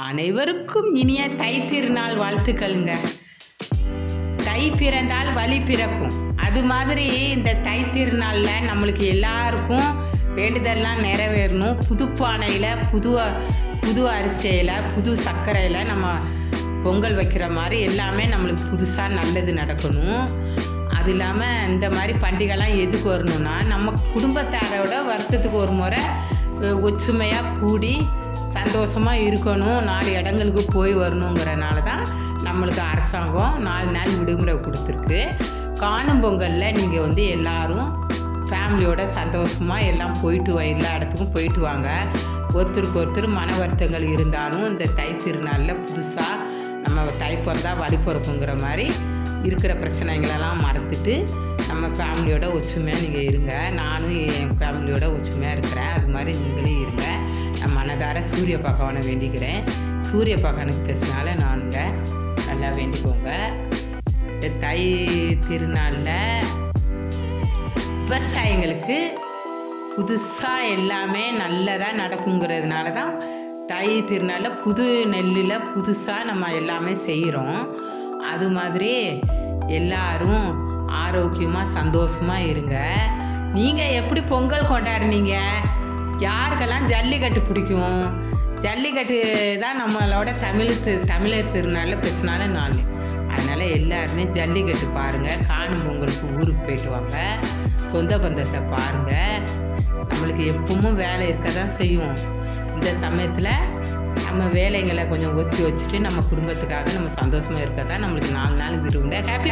அனைவருக்கும் இனிய தை திருநாள் வாழ்த்துக்கள்ங்க. தை பிறந்தால் வழி பிறக்கும். அது மாதிரி இந்த தை திருநாளில் நம்மளுக்கு எல்லாருக்கும் வேண்டுதல்லாம் நிறைவேறணும். புது பானையில் புது அரிசியில் புது சர்க்கரையில் நம்ம பொங்கல் வைக்கிற மாதிரி எல்லாமே நம்மளுக்கு புதுசாக நல்லது நடக்கணும். அது இல்லாமல் இந்த மாதிரி பண்டிகைலாம் எதுக்கு வரணும்னா, நம்ம குடும்பத்தாரோட வருஷத்துக்கு ஒரு முறை ஒற்றுமையாக கூடி சந்தோஷமாக இருக்கணும், 4 இடங்களுக்கு போய் வரணுங்கிறனால தான் நம்மளுக்கு அரசாங்கம் 4 நாள் விடுமுறை கொடுத்துருக்கு. காணும் பொங்கலில் நீங்கள் எல்லோரும் ஃபேமிலியோட சந்தோஷமாக எல்லாம் போயிட்டு எல்லா இடத்துக்கும் போயிட்டு வாங்க. ஒருத்தருக்கு ஒருத்தர் மன வருத்தங்கள் இருந்தாலும் இந்த தை திருநாளில் புதுசாக நம்ம தை பிறந்தா வழி பிறக்குங்கிற மாதிரி இருக்கிற பிரச்சனைகளெல்லாம் மறந்துட்டு நம்ம ஃபேமிலியோட ஒற்றுமையாக நீங்கள் இருங்க. நானும் என் ஃபேமிலியோட ஒற்றுமையாக இருக்கிறேன். அது மாதிரி நீங்களும் இருங்க. நான் மனதார சூரிய பகவானை வேண்டிக்கிறேன். சூரிய பகவானுக்கு பேசினால நானுங்க நல்லா வேண்டிக்கோங்க. இந்த தை திருநாளில் விவசாயிங்களுக்கு புதுசாக எல்லாமே நல்லதாக நடக்குங்கிறதுனால தான் தை திருநாளில் புது நெல்லில் புதுசாக நம்ம எல்லாமே செய்கிறோம். அது மாதிரி எல்லாரும் ஆரோக்கியமாக சந்தோஷமாக இருங்க. நீங்கள் எப்படி பொங்கல் கொண்டாடுனீங்க? யாருக்கெல்லாம் ஜல்லிக்கட்டு பிடிக்கும்? ஜல்லிக்கட்டு தான் நம்மளோட தமிழர் திருநாளில் பேசினால நாள். அதனால் எல்லாருமே ஜல்லிக்கட்டு பாருங்கள். காணும் பொங்கலுக்கு ஊருக்கு போயிட்டு வாங்க. சொந்த பந்தத்தை பாருங்கள். நம்மளுக்கு எப்பவும் வேலை இருக்க தான் செய்யும். இந்த சமயத்தில் நம்ம வேலைங்களை கொஞ்சம் ஒத்தி வச்சுட்டு நம்ம குடும்பத்துக்காக நம்ம சந்தோஷமாக இருக்க தான் நம்மளுக்கு 4 நாள் விரும்புகிறேன். ஹாப்பி